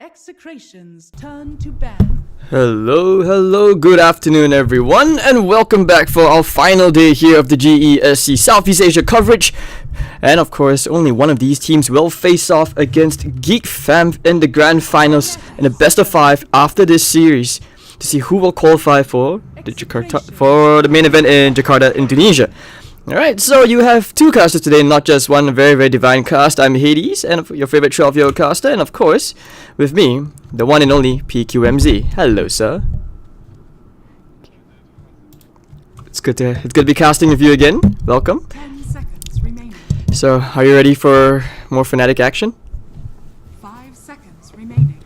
Execration's turn to ban. Hello, good afternoon everyone, and welcome back for our final day here of the GESC Southeast Asia coverage. And of course, only one of these teams will face off against GeekFam in the grand finals in the best of 5 after this series to see who will qualify for the main event in Jakarta, Indonesia. Alright, so you have two casters today, not just one very divine cast. I'm Hades, and your favorite 12-year-old caster, and of course, with me, the one and only PQMZ. Hello, sir. It's good to be casting with you again. Welcome. 10 seconds remaining. So, are you ready for more Fnatic action? 5 seconds remaining.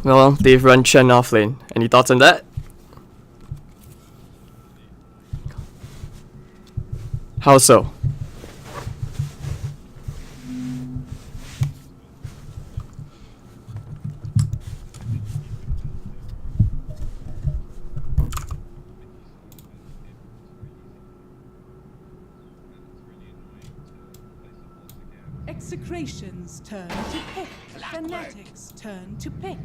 Well, they've run Chen off lane. Any thoughts on that? How so? Execration's turn to pick. Fnatic's turn to pick.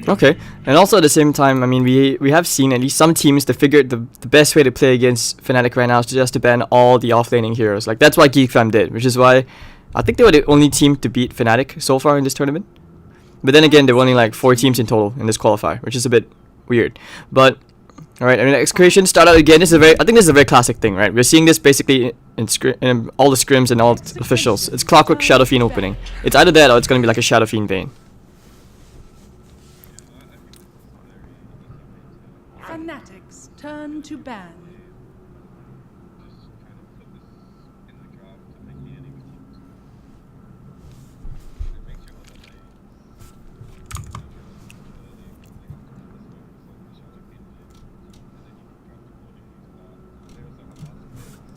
Okay, and also at the same time, I mean, we have seen at least some teams that figured the best way to play against Fnatic right now is just to ban all the offlaning heroes. Like, that's what GeekFam did, which is why I think they were the only team to beat Fnatic so far in this tournament. But then again, there were only like 4 teams in total in this qualifier, which is a bit weird. But alright, I mean, Execration start out again. I think this is a very classic thing, right? We're seeing this basically in all the scrims and all the officials. It's clockwork Shadow Fiend opening. It's either that or it's going to be like a Shadow Fiend Vayne. Fnatic's turn to ban.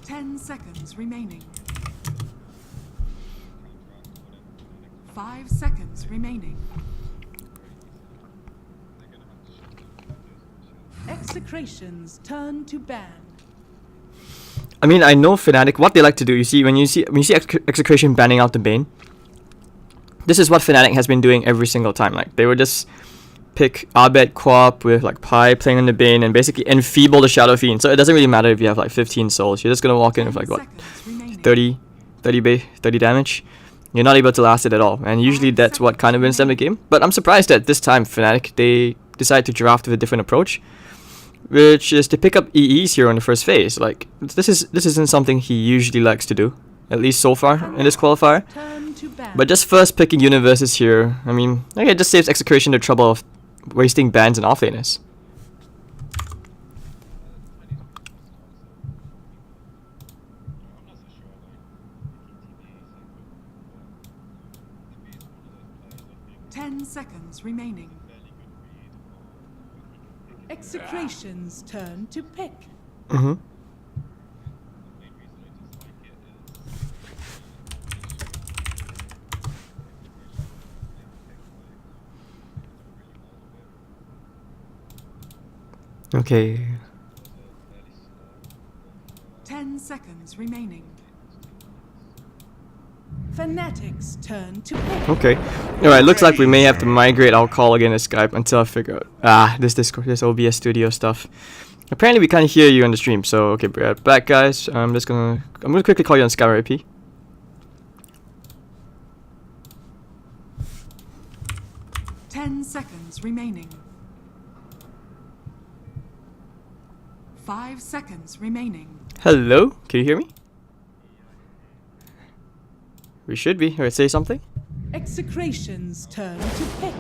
Ten seconds remaining. 5 seconds remaining. Execration's turn to ban. I mean, I know Fnatic, what they like to do, when you see Execration banning out the Bane, this is what Fnatic has been doing every single time. Like, they would just pick Abed Quap with like Pi playing on the Bane and basically enfeeble the Shadow Fiend. So it doesn't really matter if you have like 15 souls. You're just gonna walk in with like what, 30 damage. You're not able to last it at all, and usually that's what kind of wins them the game. But I'm surprised that this time Fnatic, they decide to draft with a different approach, which is to pick up EEs here on the first phase. Like, this isn't something he usually likes to do, at least so far in this qualifier. But just first picking universes here, I mean, okay, it just saves Execration the trouble of wasting bans and offlaners. Seconds remaining. Execration's turn to pick. Okay. 10 seconds remaining. Fnatic's turn to pick. Okay. Alright, looks like we may have to migrate our call again to Skype until I figure out this OBS studio stuff. Apparently we can't hear you on the stream, so okay, we're back, guys. I'm gonna quickly call you on Skype, RP. Ten seconds remaining. 5 seconds remaining. Hello? Can you hear me? We should be. Alright, say something. Execration's turn to pick.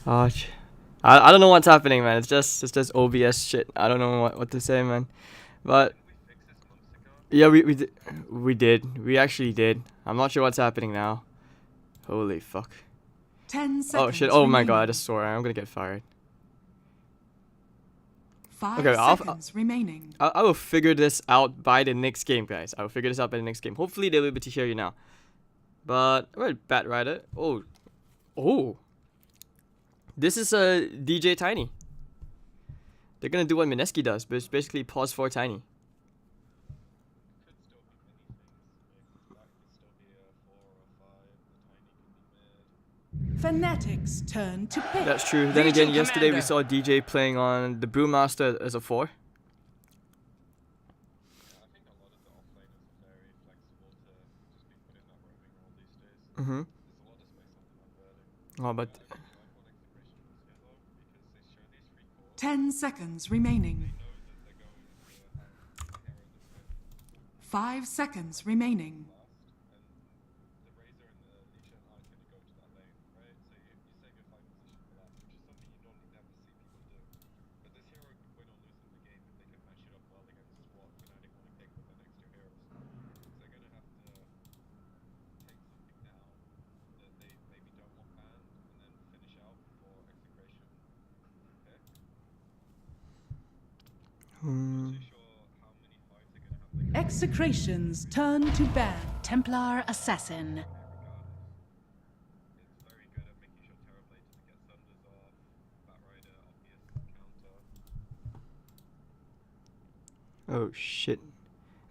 I don't know what's happening, man. It's just OBS shit. I don't know what to say, man. But yeah, we did. We actually did. I'm not sure what's happening now. Holy fuck. 10 seconds. Oh shit. Oh my god, I just swore. I'm gonna get fired. 5 seconds remaining. I will figure this out by the next game, guys. I will figure this out by the next game. Hopefully they'll be able to hear you now. But wait, Bat Rider. Oh. This is a DJ Tiny. They're gonna do what Mineski does, but it's basically pause for tiny. Fnatic's turn to pick. That's true. Then again, Legion yesterday we Commander. saw DJ playing on the Brewmaster as a 4. Mm-hmm. Oh, but 10 seconds remaining. 5 seconds remaining. Execration's turn to ban. Templar Assassin. oh shit.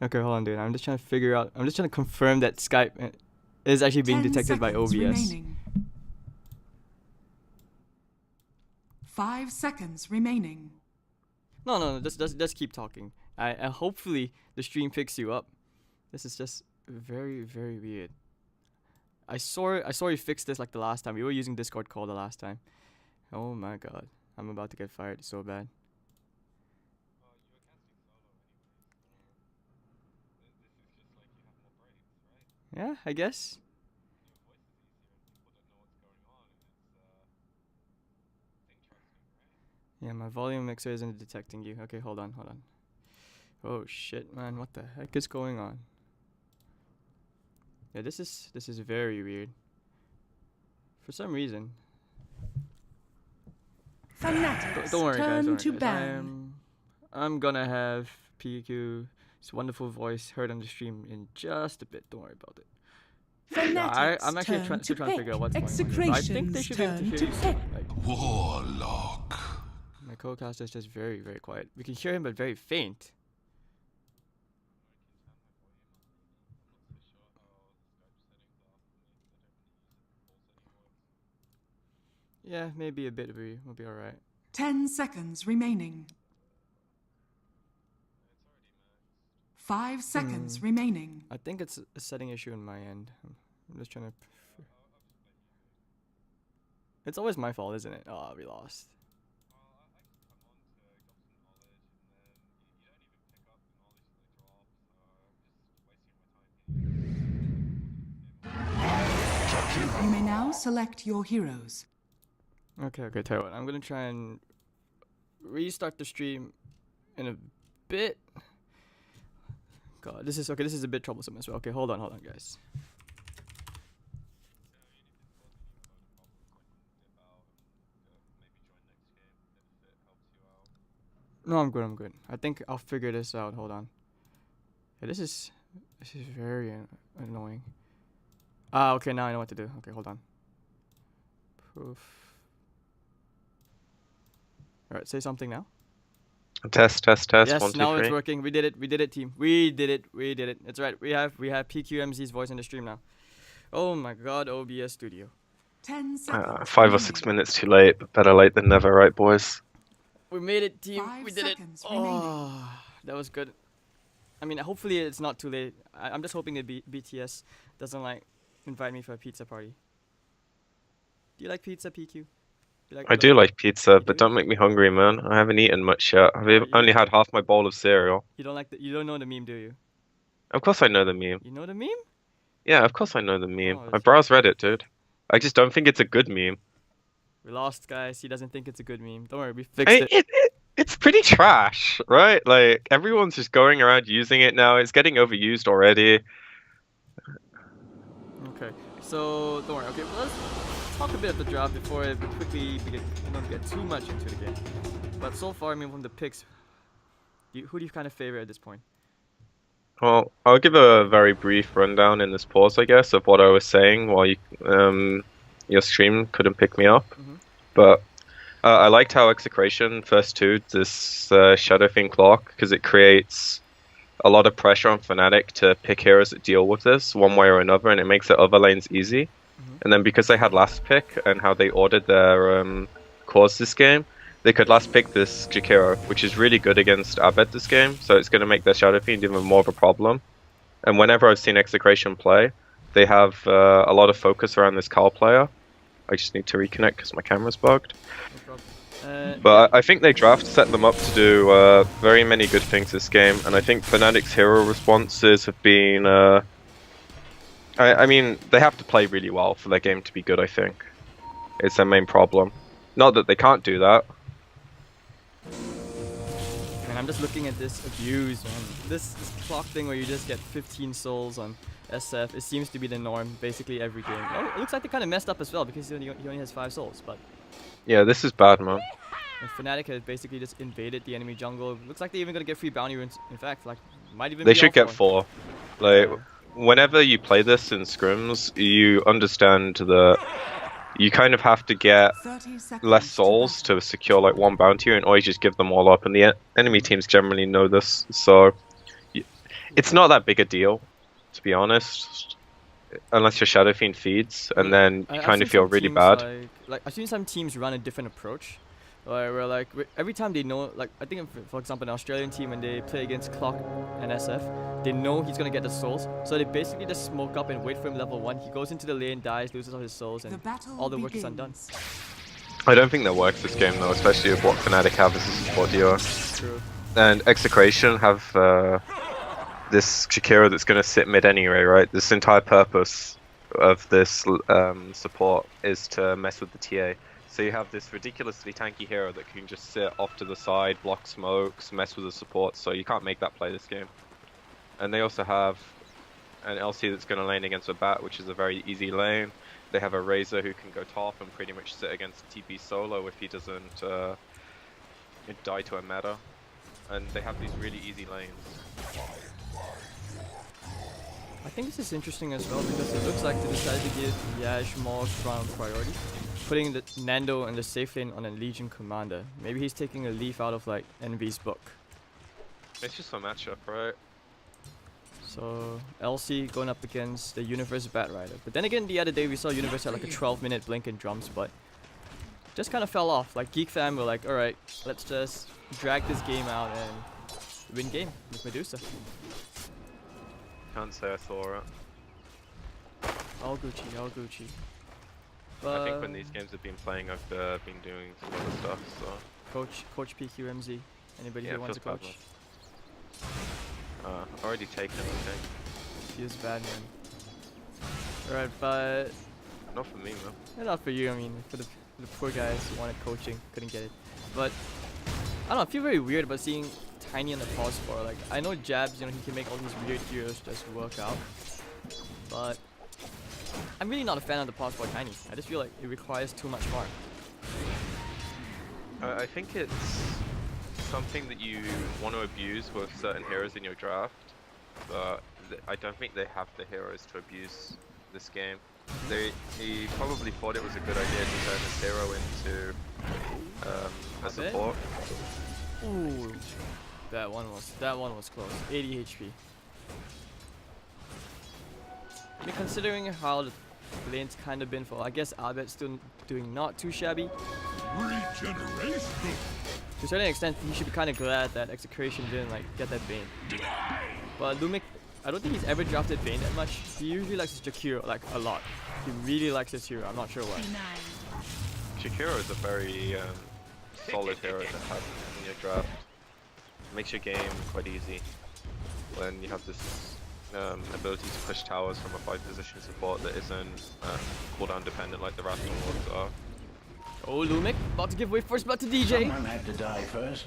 Okay, hold on, dude. I'm just trying to figure out. I'm just trying to confirm that Skype is actually being 10 detected by seconds OBS. remaining. 5 seconds remaining. No. Just keep talking. I hopefully the stream picks you up. This is just very weird. I saw you fix this like the last time. We were using Discord call the last time. Oh my god, I'm about to get fired so bad. Yeah, I guess. Yeah, my volume mixer isn't detecting you. Okay, hold on. Oh shit, man, what the heck is going on? Yeah, this is very weird. For some reason. Fnatic's Don't worry, guys. turn Don't to worry, guys. ban. I'm gonna have PQ's wonderful voice heard on the stream in just a bit. Don't worry about it. Fnatic's I'm actually turn still to trying to pick. figure out what's going on here, but I think they Execration's should be able to turn hear to you pick. soon. Like, Warlock. my co-caster is just very quiet. We can hear him, but very faint. Yeah, maybe a bit. We'll be alright. 10 seconds remaining. 5 seconds remaining. I think it's a setting issue on my end. I'm just trying to. It's always my fault, isn't it? Oh, we lost. You may now select your heroes. Okay, tell you what. I'm gonna try and restart the stream in a bit. God, this is a bit troublesome as well. Okay, hold on, guys. No, I'm good. I think I'll figure this out. Hold on. Yeah, this is very annoying. Okay, now I know what to do. Okay, hold on. Proof. Alright, say something now. Test. Yes, 1, 2, now 3. it's working. We did it, team. We did it. It's right. We have PQMZ's voice in the stream now. Oh my god, OBS Studio. 10 seconds. 5 or remaining. 6 minutes too late, but better late than never, right, boys? We made it, team. 5 We did it. seconds Oh, that was good. I mean, hopefully it's not too late. I'm just hoping that BTS doesn't like invite me for a pizza party. Do you like pizza, PQ? I do like pizza, but don't make me hungry, man. I haven't eaten much yet. I've only had half my bowl of cereal. You don't know the meme, do you? Of course I know the meme. You know the meme? Yeah, of course I know the meme. Oh, I that's- browse Reddit, dude. I just don't think it's a good meme. We lost, guys. He doesn't think it's a good meme. Don't worry, we fixed it. It's pretty trash, right? Like, everyone's just going around using it now. It's getting overused already. Okay, so don't worry. Okay, let's talk a bit of the draft before we quickly get too much into the game. But so far, I mean, from the picks, who do you kind of favor at this point? Well, I'll give a very brief rundown in this pause, I guess, of what I was saying while your stream couldn't pick me up. Mhm. But I liked how Execration first two this Shadow Fiend clock because it creates a lot of pressure on Fnatic to pick heroes that deal with this one way or another, and it makes the other lanes easy. And then because they had last pick and how they ordered their cores this game, they could last pick this Jakiro, which is really good against Abed this game, so it's going to make their Shadow Fiend even more of a problem. And whenever I've seen Execration play, they have a lot of focus around this Carl player. I just need to reconnect because my camera's bugged. No problem. But I think they draft set them up to do very many good things this game, and I think Fnatic's hero responses have been... I mean, they have to play really well for their game to be good, I think. It's their main problem. Not that they can't do that. Man, I'm just looking at this abuse, man. This clock thing where you just get 15 souls on SF, it seems to be the norm basically every game. Oh, it looks like they kind of messed up as well because he only has 5 souls, but... Yeah, this is bad, man. And Fnatic has basically just invaded the enemy jungle. Looks like they're even gonna get free bounty runes. In fact, like, might even They be should all get 4. Like, whenever you play this in scrims, you understand that you kind of have to get 30 seconds less souls to secure like 1 bounty and always just give them all up, and the enemy teams generally know this, so it's not that big a deal, to be honest, unless your Shadow Fiend feeds, and then you kind of feel really bad. Like I've seen some teams run a different approach, where like every time they know, like I think for example an Australian team when they play against Clock and SF, they know he's gonna get the souls, so they basically just smoke up and wait for him level 1. He goes into the lane, dies, loses all his souls, and all the work is undone. I don't think that works this game though, especially with what Fnatic have as a support duo. True. And Execration have this Shakira that's going to sit mid anyway, right? This entire purpose of this support is to mess with the TA. So you have this ridiculously tanky hero that can just sit off to the side, block smokes, mess with the support, so you can't make that play this game. And they also have an LC that's going to lane against a Bat, which is a very easy lane. They have a Razor who can go top and pretty much sit against TP solo if he doesn't die to a meta. And they have these really easy lanes. I think this is interesting as well because it looks like they decided to give Yash more strong priority, putting the Nando in the safe lane on a Legion commander. Maybe he's taking a leaf out of like Envy's book. It's just a matchup, right? So LC going up against the Universe Batrider. But then again, the other day we saw Universe had like a 12-minute blink in drums, but just kind of fell off. Like Geek Fam were like, alright, let's just drag this game out and win game with Medusa. Can't say I saw it. All Gucci, all Gucci. I think when these games have been playing, I've been doing some other stuff, so... Coach PQMZ. Anybody yeah, who wants a feels coach? already taken, I think. Feels bad, man. Alright, but... Not for me, man. Yeah, not for you, I mean, for the poor guys who wanted coaching, couldn't get it. But, I don't know, I feel very weird about seeing Tiny on the pause bar. Like, I know Jabs, you know, he can make all these weird heroes just work out. But, I'm really not a fan of the pause bar Tiny. I just feel like it requires too much farm. I think it's something that you want to abuse with certain heroes in your draft, but I don't think they have the heroes to abuse this game. He probably thought it was a good idea to turn this hero into a support. Ooh, that one was close. 80 HP. I mean, considering how the lane's kind of been for, I guess Abed's still doing not too shabby. Regeneration. To a certain extent, he should be kind of glad that Execration didn't like get that Bane. But Lumic, I don't think he's ever drafted Bane that much. He usually likes his Jakiro like a lot. He really likes his hero. I'm not sure why. Shakiro is a very solid hero to have in your draft. Makes your game quite easy when you have this ability to push towers from a 5-position support that isn't cooldown dependent like the Rascal Wards are. Oh, Lumic, about to give away first blood to DJ. Someone had to die first.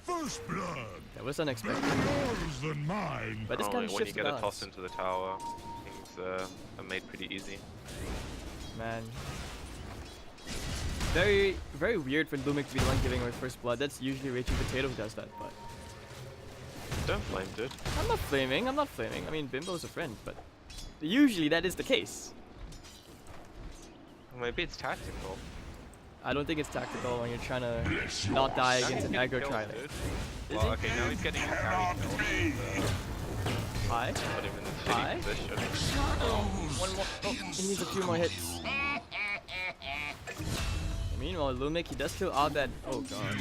First blood. That was unexpected. Yours than mine. But this kind of when shifts you the get a balance. toss into the tower, things are made pretty easy. Man. Very, very weird for Lumic to be the one giving away first blood. That's usually Raging Potato who does that, but... Don't flame, dude. I'm not flaming. I mean, Bimbo's a friend, but usually that is the case. Maybe it's tactical. I don't think it's tactical when you're trying to not die against an aggro trialing. Well, okay, now he's getting a carry kill. Hi. Put him in the Hi. shitty position. One more. Oh, he needs a few more hits. Meanwhile, Lumic, he does kill Abed. Oh god.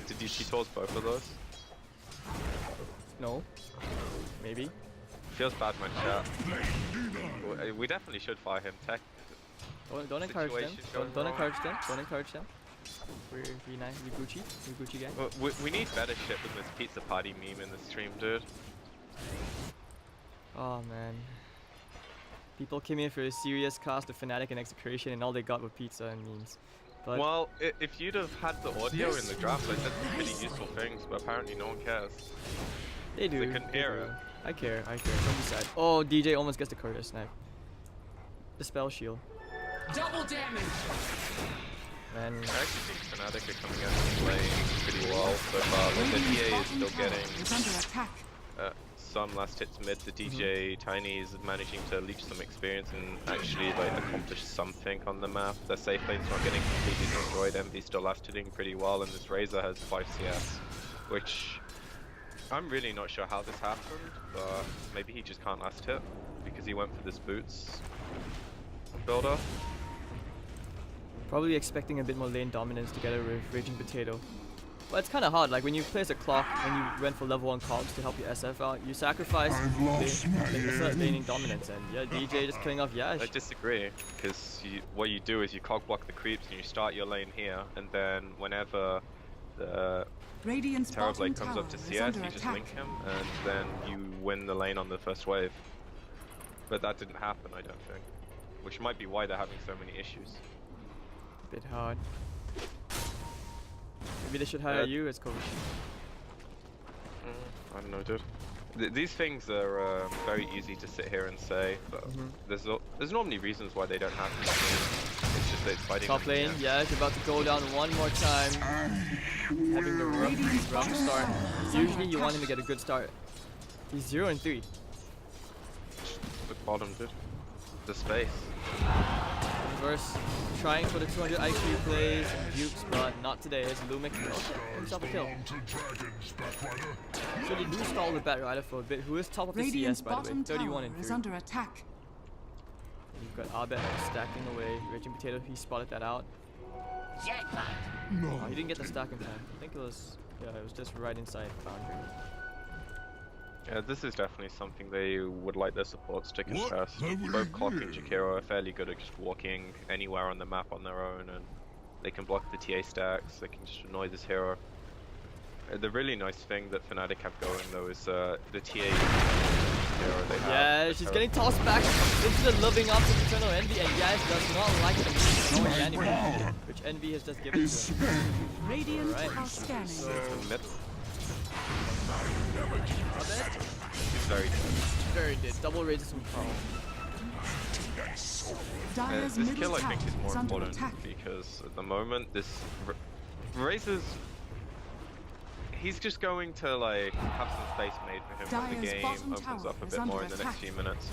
Did you see towards both of those? No. Maybe. Feels bad, my chat. We definitely should fire him. Tech. Don't encourage them. Situation's going Don't wrong. encourage them. Don't encourage them. We're nice. We Gucci gang. Well, we need better shit than this pizza party meme in the stream, dude. Oh man. People came in for a serious cast of Fnatic and Execration, and all they got were pizza and memes. But Well, if you'd have had the audio in the draft, I said some pretty useful things, but apparently no one cares. they do. They couldn't they hear do. it. I care. Don't decide. Oh, DJ almost gets the courier snipe. The spell shield. Double damage. Man, I actually think Fnatic are coming out and playing pretty well so far. Like, the DA is still getting Is under attack. some last hits mid. The DJ Tiny is managing to leech some experience and actually like accomplish something on the map. The safe lane's not getting completely destroyed. Envy's still last hitting pretty well, and this Razor has 5 CS, which I'm really not sure how this happened, but maybe he just can't last hit because he went for this boots builder. probably expecting a bit more lane dominance together with Raging Potato. But it's kind of hard, like when you place a clock, when you went for level 1 cogs to help your SF out, you sacrifice laning dominance, and yeah, DJ just killing off Yash. I disagree, because what you do is you cog block the creeps and you start your lane here, and then whenever the Radiant's bottom Terrorblade comes tower up to is CS, under you just attack. link him, and then you win the lane on the first wave. But that didn't happen, I don't think. Which might be why they're having so many issues. Bit hard. Maybe they should hire you as coach. I don't know, dude. These things are very easy to sit here and say, but there's normally reasons why they don't happen. It's just that it's fighting. Top lane, Yash about to go down one more time. Having the rough start. Usually you want him to get a good start. He's 0 and 3. The bottom, dude. The space. Reverse, trying for the 200 IQ plays and dupes, but not today as Lumic himself a kill. So they do stall the Bat Rider for a bit, who is top of the Radiant's CS by the way, bottom 31 tower and is 3. under attack. You've got Abed stacking away, Raging Potato, he spotted that out. Oh, he didn't get the stack in time. I think it was just right inside boundary. Yeah, this is definitely something they would like their supports to contest. Both Clock and Jakiro are fairly good at just walking anywhere on the map on their own, and they can block the TA stacks, they can just annoy this hero. The really nice thing that Fnatic have going though is the TA hero they have. Yeah, she's getting tossed back into the loving arms of Eternal Envy, and Yash does not like the anime, which Envy has just given to him. Radiant Right. are scanning. So, mid. Abed? He's very good. Very dead. Double raises from Carl. Dire's This middle kill I tower think is more is under important attack. because at the moment this Razor's he's just going to like have some space made for him when the Dire's game bottom opens tower up a is bit under more in the next attack. few minutes.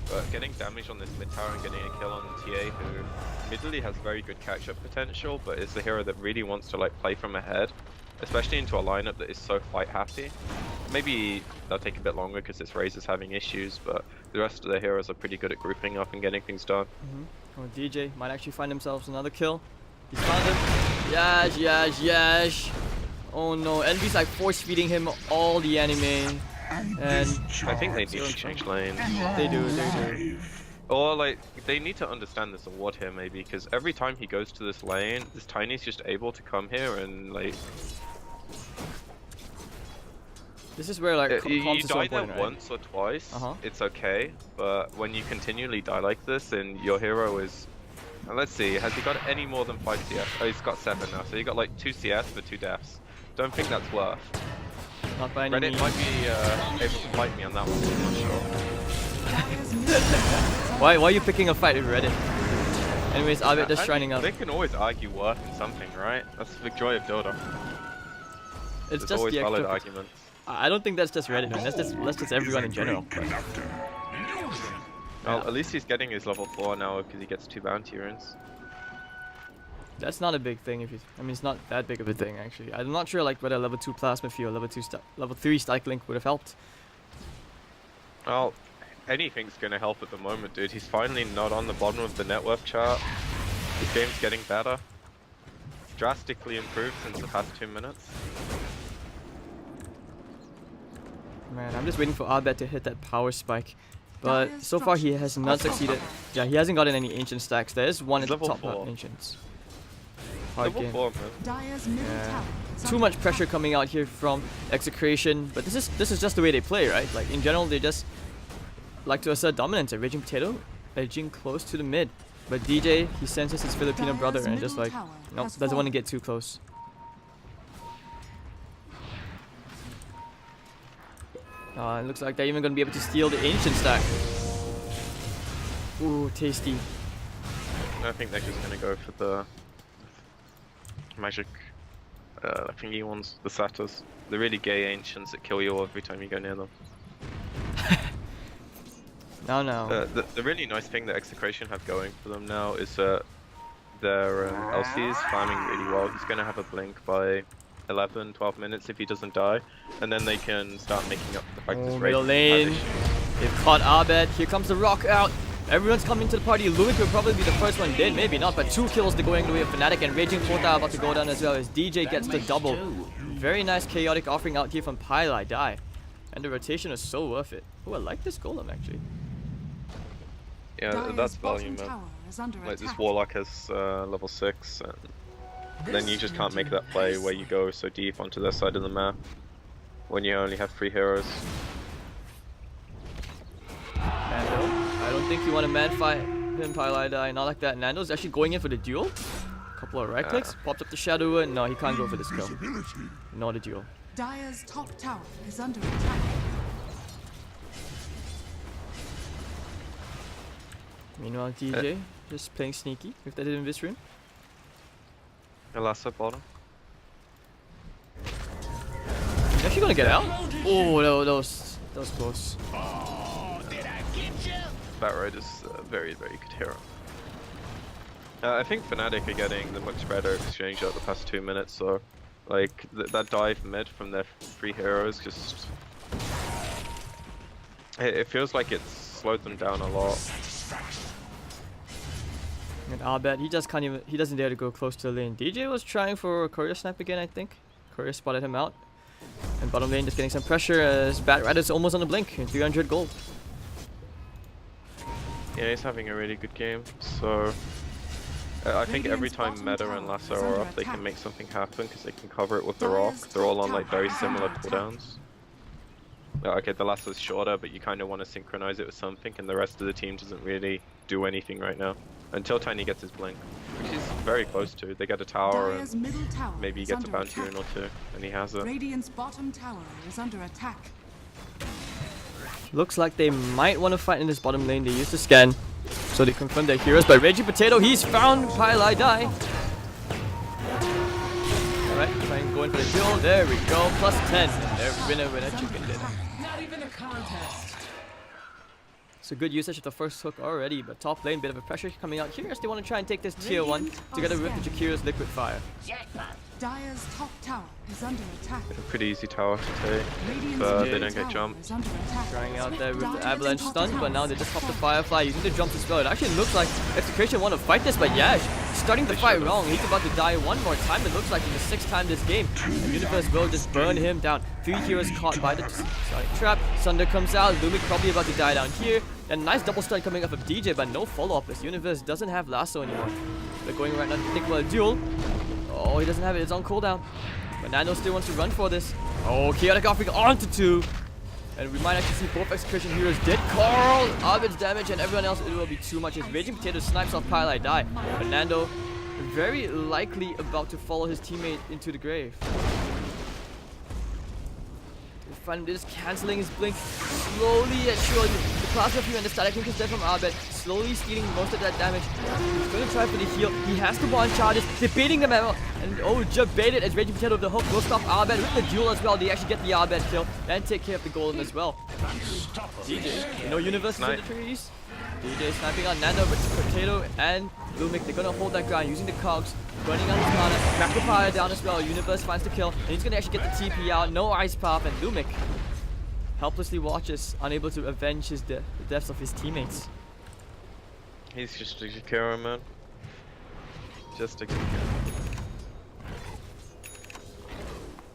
But getting damage on this mid tower and getting a kill on the TA, who admittedly has very good catch-up potential, but is the hero that really wants to like play from ahead, especially into a lineup that is so fight happy. Maybe they'll take a bit longer because this Razor's having issues, but the rest of the heroes are pretty good at grouping up and getting things done. Oh, DJ might actually find themselves another kill. He's found him. Yash. Oh no, Envy's like force feeding him all the anime. And I think they need to change lanes. they do. Or like, they need to understand this award here maybe, because every time he goes to this lane, this Tiny's just able to come here and like... This is where like you comps is so die there important, right? once or twice, Uh-huh. it's okay, but when you continually die like this and your hero is... let's see, has he got any more than 5 CS? Oh, he's got 7 now, so he got like 2 CS for 2 deaths. Don't think that's worth. Not by any Reddit means. might be able to fight me on that one, I'm not sure. Dire's middle tower Why are you picking a fight with Reddit? Anyways, Abed just I shining mean, up. They can always argue worth in something, right? That's the joy of Dota. It's There's just always the valid extra. arguments. I don't think that's just Reddit, man. That's just everyone in general. Well, at least he's getting his level 4 now because he gets 2 bounty runes. That's not a big thing if you. I mean, it's not that big of a thing actually. I'm not sure like whether level 2 plasma field, level 3 static link would have helped. Well, anything's gonna help at the moment, dude. He's finally not on the bottom of the net worth chart. His game's getting better. Drastically improved since the past 2 minutes. Man, I'm just waiting for Abed to hit that power spike. But so far he has not succeeded. Yeah, he hasn't gotten any ancient stacks. There is one at the Level top 4. ancients. Hard Level game. 4, man. Dire's middle Yeah. tower is Too under much attack. pressure coming out here from Execration, but this is just the way they play, right? Like in general, they just like to assert dominance. A Raging Potato edging close to the mid, but DJ he senses his Filipino Dire's brother and just middle like tower no, has doesn't want to fallen. get too close. It looks like they're even gonna be able to steal the ancient stack. Ooh, tasty. I think they're just gonna go for the magic thingy ones, the satyrs. The really gay ancients that kill you every time you go near them. No. The really nice thing that Execration have going for them now is that their LC is farming really well. He's gonna have a blink by 11, 12 minutes if he doesn't die, and then they can start making up for the fact this Middle raid lane. They've caught Abed. Here comes the rock out. Everyone's coming to the party. Lumik will probably be the first one dead, maybe not, but 2 kills to going the way of Fnatic, and Raging Portal about to go down as well as DJ gets the double. Very nice chaotic offering out here from Pyle Die. And the rotation is so worth it. Oh, I like this golem actually. Yeah, Dire's that's bottom value, man. tower is under Like this attack. warlock has level 6, and then you just can't make that play where you go so deep onto their side of the map when you only have 3 heroes. Nando, I don't think you want to man fight him, Pyle Die. Not like that. Nando's actually going in for the duel. Couple of right clicks, pops up the shadow, and no, he can't go for this kill. Not a duel. Dire's top tower is under attack. Meanwhile, DJ just playing sneaky with that Invis rune. Elasa bottom. He's actually gonna get out. Oh, no, that was close. Batroid is a very, very good hero. I think Fnatic are getting the much better exchange out the past 2 minutes, so like that dive mid from their 3 heroes just it feels like it's slowed them down a lot. And Abed, he just can't even, he doesn't dare to go close to the lane. DJ was trying for a courier snap again, I think. Courier spotted him out. And bottom lane just getting some pressure as Batroid is almost on the blink in 300 gold. Yeah, he's having a really good game, so I think every time Meta and Lasso are up, they can make something happen because they can cover it with the rock. They're all on like very similar cooldowns. Okay, the Lasso's shorter, but you kind of want to synchronize it with something, and the rest of the team doesn't really do anything right now. Until Tiny gets his blink, which he's very close to. They get a tower Dire's and middle tower maybe he is gets a under bounty attack. rune or 2, and he has it. Radiant's bottom tower is under attack. Looks like they might want to fight in this bottom lane. They use the scan, so they confirm their heroes. But Raging Potato, he's found Pyle Die. Alright, trying going for the duel. There we go. Plus 10. And they're winner chicken dinner. Not even a contest. It's a good usage of the first hook already, but top lane, bit of a pressure coming out here as they want to try and take this tier 1 together with the Jakira's Liquid Fire. Dire's top tower is under attack. A pretty easy tower to take, Radiant's but they middle don't get tower jumped. is under attack. Trying out there with the Dire's avalanche top stun, tower but now they is just pop the under Firefly using the jumps as well. It actually looks like Execration want to fight this, but yeah, starting the fight wrong. He's about to die one more time, it looks like, in the 6th time this game. And Universe will just burn him down. 3 heroes caught by the sonic trap. Sunder comes out, Lumik probably about to die down here. And nice double stun coming up of DJ, but no follow-up as Universe doesn't have lasso anymore. They're going right now to think about a duel. Oh, he doesn't have it, it's on cooldown. But Nano still wants to run for this. Oh, chaotic offering onto 2. And we might actually see both Execration heroes dead. Carl, Abed's damage, and everyone else, it will be too much as Raging Potato snipes off Pyle Die. But Nando very likely about to follow his teammate into the grave. Finally just cancelling his blink slowly and surely. The plasma fury and the static link is dead from Abed, slowly stealing most of that damage. He's going to try for the heal. He has to one charges, debating them out. And oh, just baited as Raging Potato with the hook will stop Abed with the duel as well. They actually get the Abed kill and take care of the golem as well. DJ, you know Universe is in the trees. DJ sniping on Nando, but Potato and Lumik, they're gonna hold that ground using the cogs, burning out his mana, Magnifier down as well. Universe finds the kill, and he's gonna actually get the TP out. No Ice Path, and Lumik helplessly watches, unable to avenge the deaths of his teammates. He's just a Jakiro, man. Just a Jakiro.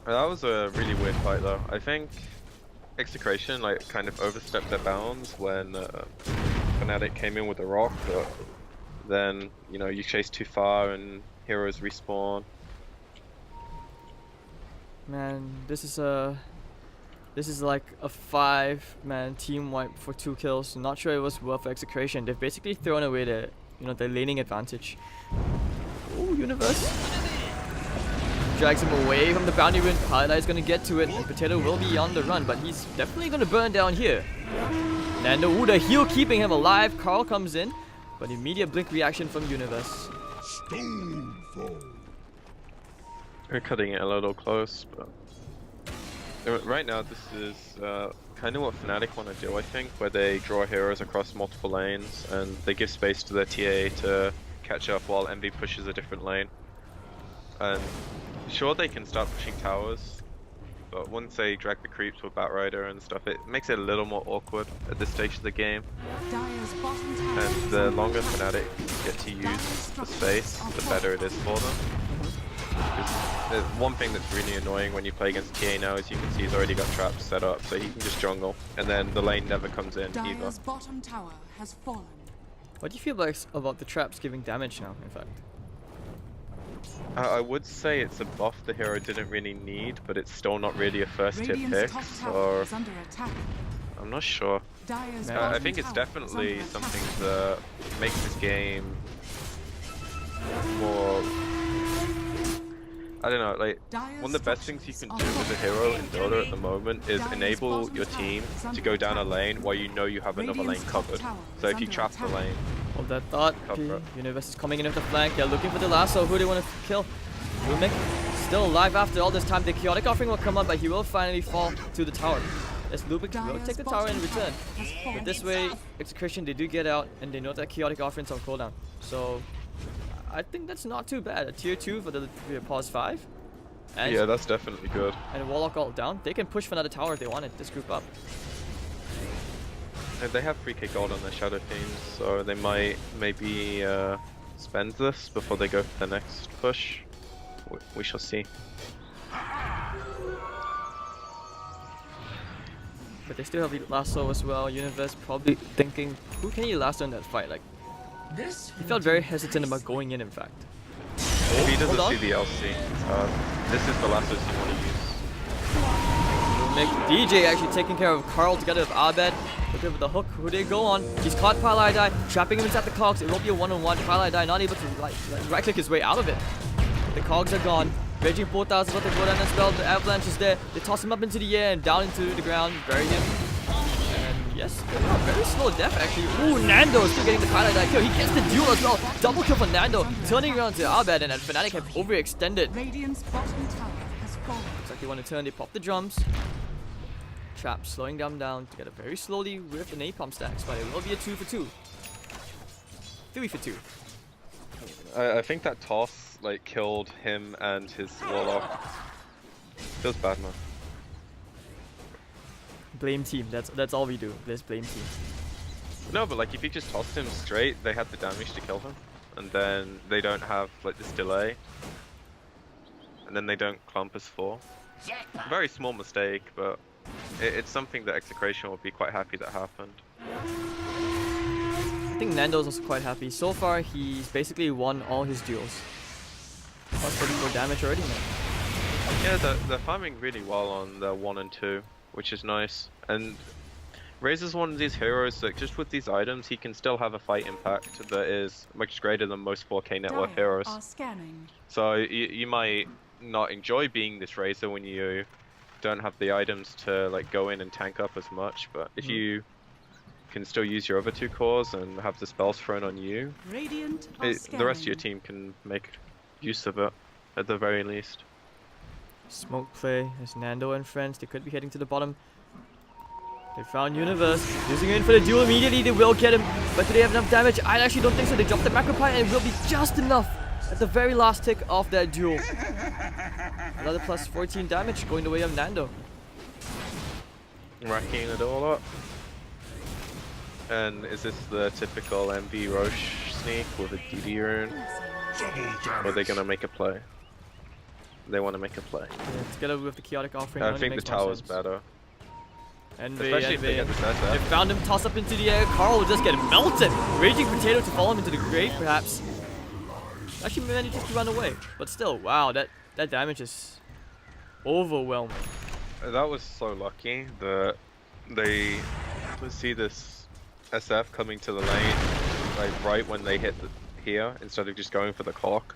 That was a really weird fight though. I think Execration like kind of overstepped their bounds when Fnatic came in with the rock, but then you know you chase too far and heroes respawn. Man, this is like a 5-man team wipe for 2 kills. Not sure it was worth Execration. They've basically thrown away the their laning advantage. Ooh, Universe drags him away from the boundary win. Paladin is gonna get to it, and Potato will be on the run, but he's definitely gonna burn down here. Nando, ooh, the heal keeping him alive. Carl comes in, but immediate blink reaction from Universe. We're cutting it a little close, but right now this is kind of what Fnatic want to do, I think, where they draw heroes across multiple lanes and they give space to their TA to catch up while MB pushes a different lane. And sure, they can start pushing towers, but once they drag the creeps with Batrider and stuff, it makes it a little more awkward at this stage of the game. And the longer Fnatic get to use the space, the better it is for them. There's one thing that's really annoying when you play against TA now is you can see he's already got traps set up, so he can just jungle, and then the lane never comes in either. Bottom tower has fallen. What do you feel about the traps giving damage now, in fact? I would say it's a buff the hero didn't really need, but it's still not really a first tier pick, so I'm not sure. I think it's definitely something that makes this game more, I don't know, like, one of the best things you can do with a hero in Dota at the moment is enable your team to go down a lane while you know you have another lane covered. So if you trap the lane, Hold that thought. Universe is coming in with the flank. They're looking for the lasso. Who do they want to kill? Lumik still alive after all this time. The chaotic offering will come up, but he will finally fall to the tower. As Lumik will take the tower in return. But this way, Execration, they do get out, and they know that chaotic offering's on cooldown. So I think that's not too bad. A tier 2 for the pause 5. And yeah, that's definitely good. And Warlock all down. They can push for another tower if they wanted. This group up. They have 3k gold on their shadow teams, so they might maybe spend this before they go for the next push. We shall see. But they still have the lasso as well. Universe probably thinking, who can he lasso in that fight? Like, he felt very hesitant about going in fact. If he doesn't see the LC, this is the lassos you want to use. DJ actually taking care of Carl together with Abed. Looking for the hook. Who they go on? He's caught Paladin, trapping him inside the cogs. It won't be a one-on-one. Paladin not able to right-click his way out of it. The cogs are gone. Raging 4,000 is what they go down as well. The avalanche is there. They toss him up into the air and down into the ground. Bury him. And yes, very slow death actually. Ooh, Nando still getting the Paladin kill. He gets the duel as well. Double kill for Nando. Turning around to Abed, and then Fnatic have overextended. Radiant's bottom tower has fallen. Looks like they want to turn. They pop the drums. Trap slowing them down together very slowly with the napalm stacks, but it will be a 2 for 2. 3 for 2. I think that toss like killed him and his warlock. Feels bad, man. Blame team. That's all we do. Let's blame team. No, but like if you just tossed him straight, they had the damage to kill him, and then they don't have like this delay, and then they don't clump as 4. Very small mistake, but it's something that Execration will be quite happy that happened. I think Nando's also quite happy. So far, he's basically won all his duels. Plus 34 damage already, man. Yeah, they're farming really well on the 1 and 2, which is nice. And Razor's one of these heroes that just with these items, he can still have a fight impact that is much greater than most 4K network heroes. So you might not enjoy being this Razor when you don't have the items to like go in and tank up as much, but if you can still use your other 2 cores and have the spells thrown on you, the rest of your team can make use of it at the very least. Smoke play as Nando and friends, they could be heading to the bottom. They found Universe, using it in for the duel immediately. They will get him, but do they have enough damage? I actually don't think so. They dropped the macro pie, and it will be just enough at the very last tick of that duel. Another plus 14 damage going the way of Nando. Racking it all up. And is this the typical MV Roche sneak with a DD rune? Or are they gonna make a play? They want to make a play. Yeah, together with the chaotic offering. I think the tower's better. Especially if they get the They found him, toss up into the air. Carl will just get melted. Raging Potato to follow him into the grave, perhaps. Actually manages to run away, but still, wow, that damage is overwhelming. That was so lucky that they see this SF coming to the lane like right when they hit here instead of just going for the clock.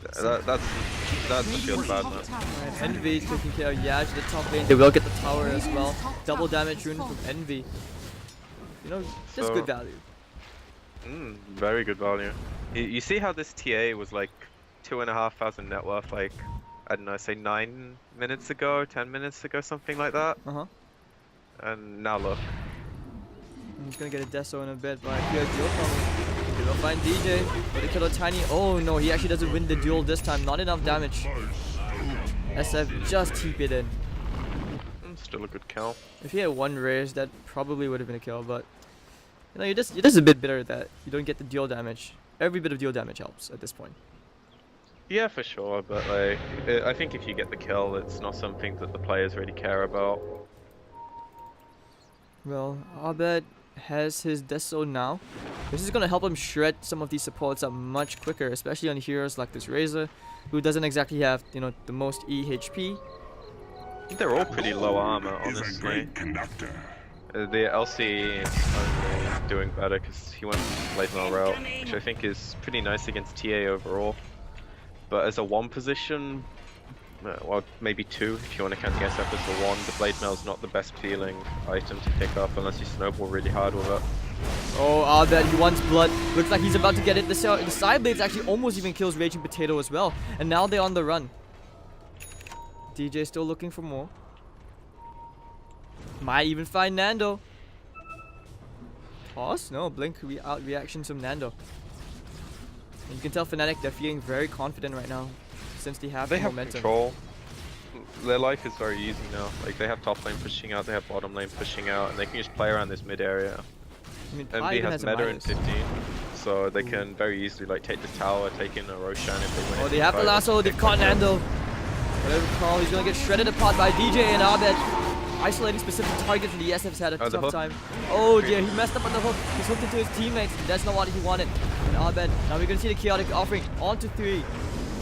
That's the field bad, man. Right, Envy is taking care of Yash at the top lane. They will get the tower as well. Double damage rune from Envy. You know, just So, good value. Very good value. You see how this TA was like 2,500 net worth, like, I don't know, say 9 minutes ago, 10 minutes ago, something like that? And now look. He's gonna get a deso in a bit, but here's Joe coming. They will find DJ, but they kill a tiny. Oh no, he actually doesn't win the duel this time. Not enough damage. SF just TP it in. Still a good kill. If he had one raise, that probably would have been a kill, but you know, you're just a bit bitter that you don't get the duel damage. Every bit of duel damage helps at this point. Yeah, for sure, but like, I think if you get the kill, it's not something that the players really care about. Well, Abed has his deso now. This is gonna help him shred some of these supports up much quicker, especially on heroes like this Razor, who doesn't exactly have, you know, the most EHP. I think they're all pretty low armor, honestly. The LCE is only doing better because he went Blade Mail route, which I think is pretty nice against TA overall. But as a 1 position, well, maybe 2 if you want to count the SF as the 1, the Blade Mail is not the best feeling item to pick up unless you snowball really hard with it. Oh, Abed, he wants blood. Looks like he's about to get it. The side blades actually almost even kills Raging Potato as well. And now they're on the run. DJ still looking for more. Might even find Nando. Toss? No, blink out reactions from Nando. And you can tell Fnatic, they're feeling very confident right now since they have momentum. Control. Their life is very easy now. Like, they have top lane pushing out, they have bottom lane pushing out, and they can just play around this mid area. I mean, MB has meta in 15, so they can very easily like take the tower, take in a Roshan if they win. Oh, they have the lasso, they've caught Nando. Whatever call, he's gonna get shredded apart by DJ and Abed. Isolating specific targets, and the SF's had a tough time. Oh dear, he messed up on the hook. He's hooked into his teammates, and that's not what he wanted. And Abed, now we're gonna see the chaotic offering onto 3.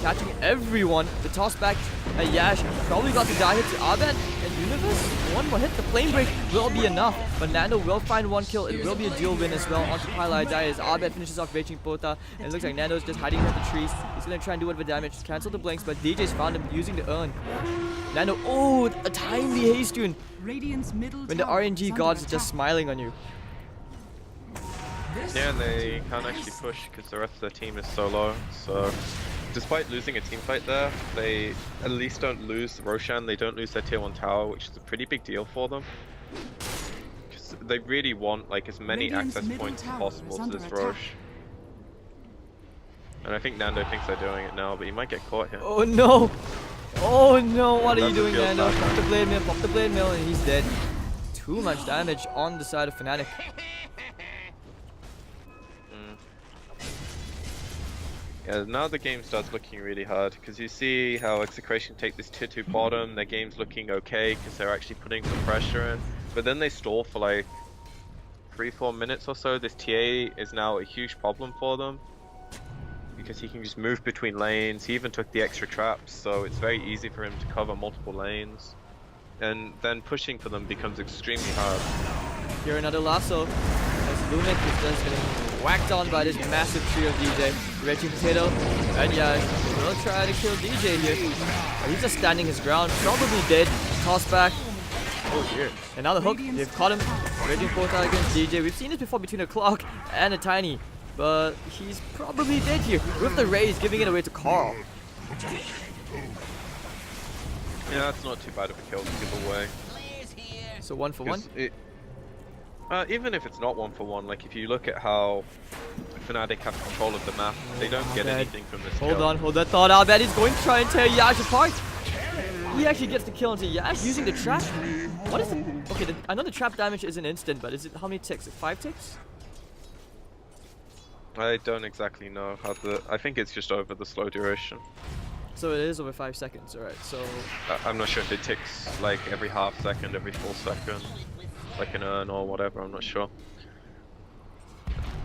Catching everyone. The toss back at Yash. Probably got the die hit to Abed and Universe. One more hit. The flame break will be enough. But Nando will find 1 kill. It will be a dual win as well. Onto Pylai die as Abed finishes off Raging Pota. And it looks like Nando's just hiding behind the trees. He's gonna try and do whatever damage. Cancel the blinks, but DJ's found him using the urn. Nando, oh, a timely haste tune. Radiant's middle When the tower RNG is under gods are just attack. smiling on you. Yeah, and they can't actually push because the rest of their team is so low. So, despite losing a team fight there, they at least don't lose Roshan. They don't lose their tier 1 tower, which is a pretty big deal for them. Because they really want like as many Radiant's access middle points as tower possible is to under this attack. Roche. And I think Nando thinks they're doing it now, but he might get caught here. Oh no! Oh no, what are you That's a doing, field Nando? back, Pop the blade mill, pop the blade mill, and he's dead. Too much damage on the side of Fnatic. Yeah, now the game starts looking really hard because you see how Execration take this tier 2 bottom, their game's looking okay because they're actually putting some pressure in, but then they stall for like 3-4 minutes or so. This TA is now a huge problem for them because he can just move between lanes. He even took the extra traps, so it's very easy for him to cover multiple lanes, and then pushing for them becomes extremely hard. Here another lasso as Lumic is just getting whacked on by this massive tree of DJ. Raging Potato, and yeah, we'll try to kill DJ here. But he's just standing his ground, probably dead. Toss back. Oh dear. And now the hook, they've caught him. Raging Pota against DJ. We've seen this before between a clock and a tiny. But he's probably dead here. With the raise, giving it away to Carl. Yeah, that's not too bad of a kill to give away. So 1 for 1. 'Cause even if it's not 1 for 1, like if you look at how Fnatic have control of the map, they don't get bad. anything from this Hold kill. on, hold that thought out. That he's going to try and tear Yash apart. He actually gets the kill into Yash using the trap. What is it? Okay, I know the trap damage isn't instant, but is it how many ticks? 5 ticks? I don't exactly know how I think it's just over the slow duration. So it is over 5 seconds. Alright, so I'm not sure if it ticks like every half second, every full second, like an urn or whatever, I'm not sure.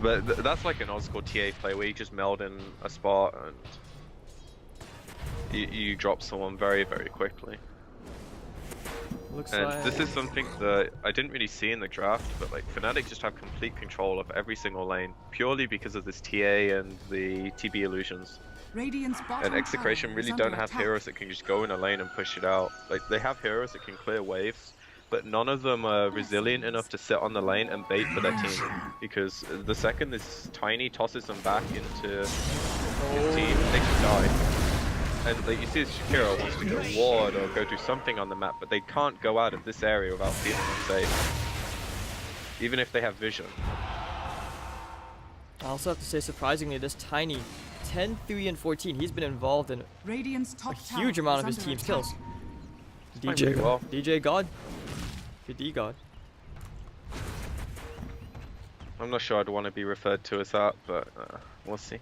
But that's like an old school TA play where you just meld in a spot and you drop someone very, very quickly. looks And like this is something that I didn't really see in the draft, but like Fnatic just have complete control of every single lane, purely because of this TA and the TB illusions. Radiant's bottom And Execration tower really is don't under have attack. heroes that can just go in a lane and push it out. Like they have heroes that can clear waves, but none of them are resilient enough to sit on the lane and bait for their team. Because the second this Tiny tosses them back into his team, they just die. And like you see, Shakira wants to go ward or go do something on the map, but they can't go out of this area without feeling unsafe, even if they have vision. I also have to say, surprisingly, this Tiny 10, 3, and 14, he's been involved in Radiant's a top huge tower amount of is his under team's attack. kills. Playing really well. DJ God. PD God. I'm not sure I'd want to be referred to as that, but we'll see.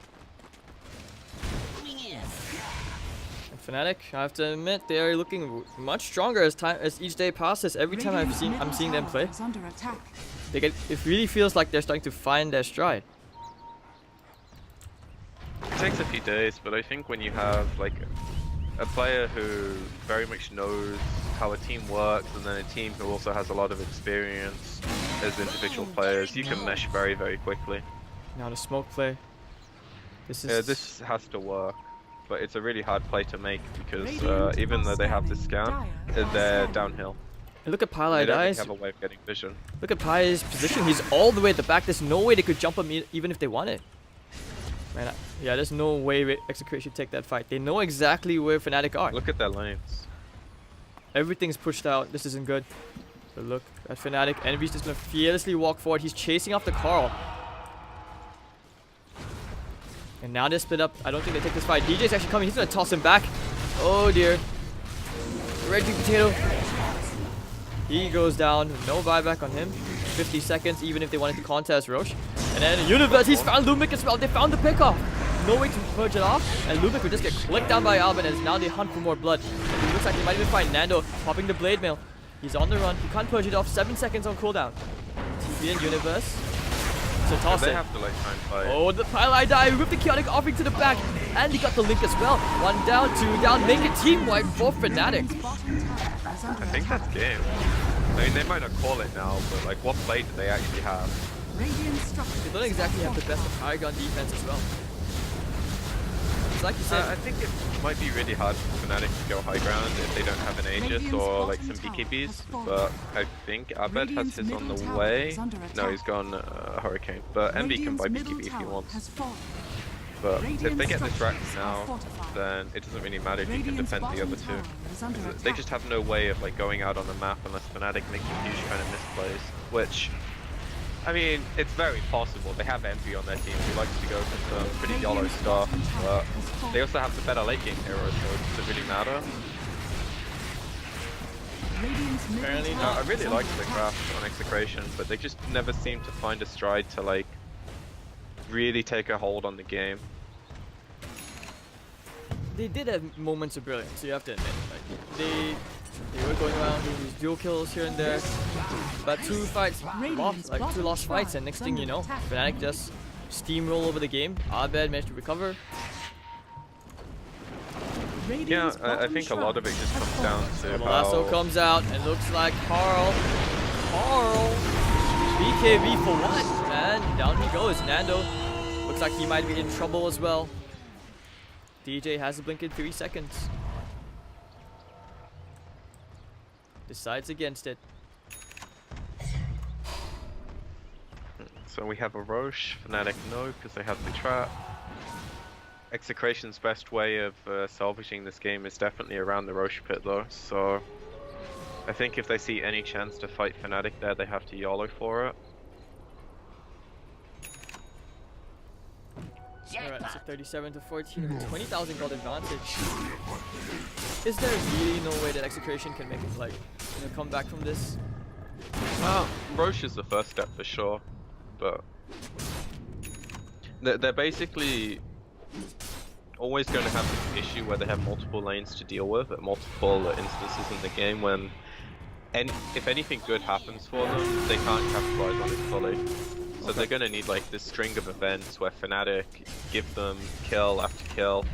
And Fnatic, I have to admit, they are looking much stronger as each day passes. Every time I'm Radiant's seeing them middle play, tower is under attack. it really feels like they're starting to find their stride. It takes a few days, but I think when you have like a player who very much knows how a team works, and then a team who also has a lot of experience as individual players, you can mesh very, very quickly. Now the smoke play. This is Yeah, this has to work, but it's a really hard play to make because even though they have the scan, they're downhill. and look at They Pala don't really dies. have a way of getting vision. Look at Pai's position. He's all the way at the back. There's no way they could jump him even if they wanted. Man, yeah, there's no way Execration should take that fight. They know exactly where Fnatic are. Look at their lanes. Everything's pushed out. This isn't good. But look at Fnatic. Envy's just gonna fearlessly walk forward. He's chasing after Carl. And now they're split up. I don't think they take this fight. DJ's actually coming. He's gonna toss him back. Oh dear. Red Big Potato. He goes down. No buyback on him. 50 seconds, even if they wanted to contest Roche. And then Universe, he's found Lumic as well. They found the pickoff. No way to purge it off. And Lumic would just get clicked down by Alban as now they hunt for more blood. And it looks like they might even find Nando popping the blade mail. He's on the run. He can't purge it off. 7 seconds on cooldown. TB and Universe. So toss They it. have to like try and fight. Oh, the Pylai die with the chaotic offering to the back. And he got the link as well. 1 down, 2 down. Make a team wipe for Fnatic. Radiant's bottom tower is under I think attack. that's game. I mean, they might not call it now, but like, what play do they actually have? Radiant structures They don't exactly have the best of Paragon defense as well. It's like you said, I think it might be really hard for Fnatic to go high ground if they don't have an Aegis or like some BKBs, but I think Abed has his on the way. No, he's gone Hurricane, but Envy can buy BKB if he wants. But if they get this rack now, then it doesn't really matter if you can defend the other two. 'Cause they just have no way of like going out on the map unless Fnatic makes a huge kind of misplays, which, I mean, it's very possible. They have Envy on their team who likes to go for some pretty YOLO stuff, but they also have the better late game heroes, so does it really matter? apparently I not. really like the craft on Execration, but they just never seem to find a stride to like really take a hold on the game. They did have moments of brilliance, so you have to admit. Like, they were going around doing these dual kills here and there. But two lost fights, and next thing you know, Fnatic just steamroll over the game. Abed managed to recover. Yeah, I think a lot of it just comes down to The lasso how comes out, and looks like Carl, BKB for what? And down he goes. Nando looks like he might be in trouble as well. DJ has a blink in 3 seconds. Decides against it. So we have a Roche, Fnatic no, because they have the trap. Execration's best way of salvaging this game is definitely around the Roche pit though, so I think if they see any chance to fight Fnatic there, they have to YOLO for it. Alright, so 37 to 14, 20,000 gold advantage. Is there really no way that Execration can make it, like, come back from this? Well, Roche is the first step for sure, but they're basically always going to have this issue where they have multiple lanes to deal with at multiple instances in the game when if anything good happens for them, they can't capitalize on it fully. So they're going to need like this string of events where Fnatic give them kill after kill,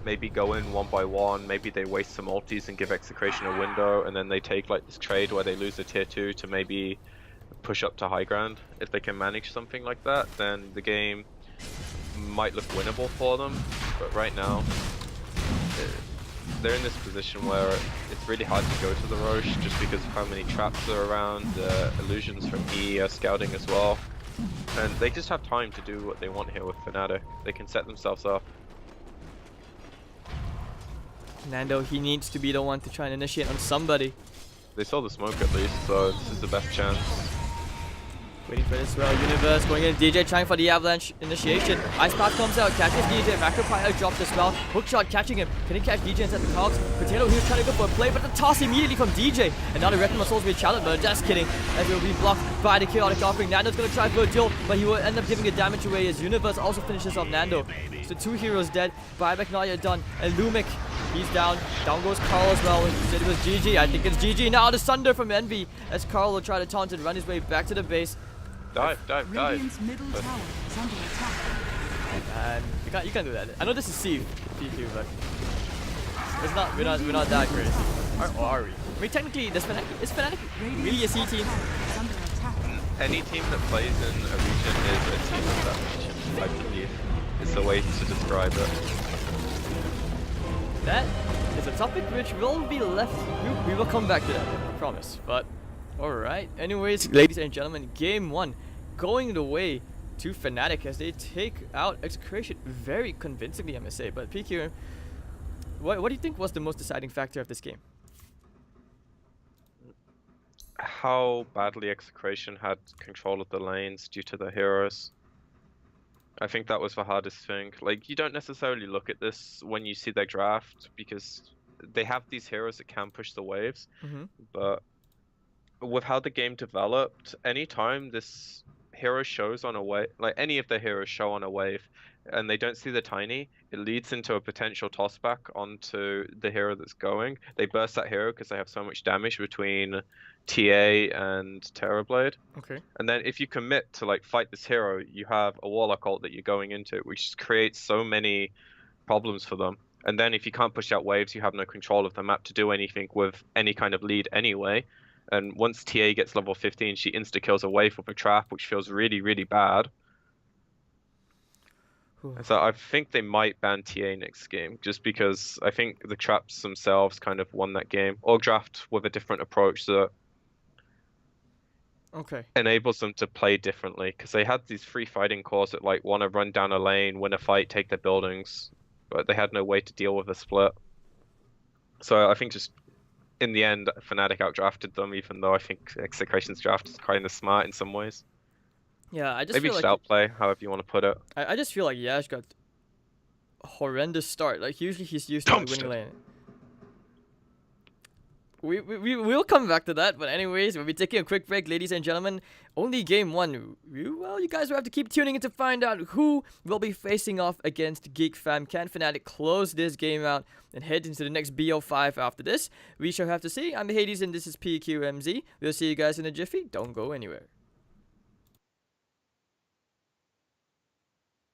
maybe go in one by one, maybe they waste some ultis and give Execration a window, and then they take like this trade where they lose a tier 2 to maybe push up to high ground. If they can manage something like that, then the game might look winnable for them, but right now they're in this position where it's really hard to go to the Roche just because of how many traps are around, illusions from E are scouting as well. And they just have time to do what they want here with Fnatic. They can set themselves up. Nando, he needs to be the one to try and initiate on somebody. They saw the smoke at least, so this is the best chance. Waiting for this well, Universe going in, DJ trying for the avalanche initiation. Ice Path comes out, catches DJ, Macropire drops as well. Hookshot catching him, can he catch DJ inside the cogs? Potato, he was trying to go for a play, but the toss immediately from DJ. And now the Wrecking Souls will be challenged, but just kidding. As it will be blocked by the chaotic offering. Nando's gonna try for a duel, but he will end up giving a damage away as Universe also finishes off Nando. So 2 heroes dead, buyback not yet done, and Lumic, he's down. Down goes Carl as well. He said it was GG, I think it's GG. Now the Sunder from Envy, as Carl will try to taunt and run his way back to the base. Dive. Radiant's middle tower is under attack. And you can't do that. I know this is Steve, PQ, but it's not. We're not that crazy. Or are we? I mean, technically, is Fnatic really a C team? Is under attack. Any team that plays in a region is a team of that region, I believe. It's a way to describe it. That is a topic which will be left. We will come back to that, I promise. But alright. Anyways, ladies and gentlemen, game 1 going the way to Fnatic as they take out Execration very convincingly, I must say. But PQ, what do you think was the most deciding factor of this game? How badly Execration had control of the lanes due to the heroes. I think that was the hardest thing. Like, you don't necessarily look at this when you see their draft because they have these heroes that can push the waves, but with how the game developed, anytime this hero shows on a wave, like any of the heroes show on a wave, and they don't see the tiny, it leads into a potential tossback onto the hero that's going. They burst that hero because they have so much damage between TA and Terrorblade. Okay. And then if you commit to like fight this hero, you have a Warlock ult that you're going into, which creates so many problems for them. And then if you can't push out waves, you have no control of the map to do anything with any kind of lead anyway. And once TA gets level 15, she insta-kills a wave with a trap, which feels really, really bad. So I think they might ban TA next game, just because I think the traps themselves kind of won that game. Or draft with a different approach that enables them to play differently. Because they had these free fighting cores that like want to run down a lane, win a fight, take their buildings. But they had no way to deal with a split. So I think just in the end, Fnatic outdrafted them, even though I think Execration's draft is kind of smart in some ways. Yeah, I just maybe feel just like outplay, however you want to put it. I just feel like Yash got a horrendous start. Like usually he's used to winning lane. We'll come back to that, but anyways, we'll be taking a quick break, ladies and gentlemen. Only game 1. Well, you guys will have to keep tuning in to find out who will be facing off against Geek Fam. Can Fnatic close this game out and head into the next BO5 after this? We shall have to see. I'm Hades and this is PQMZ. We'll see you guys in a jiffy. Don't go anywhere.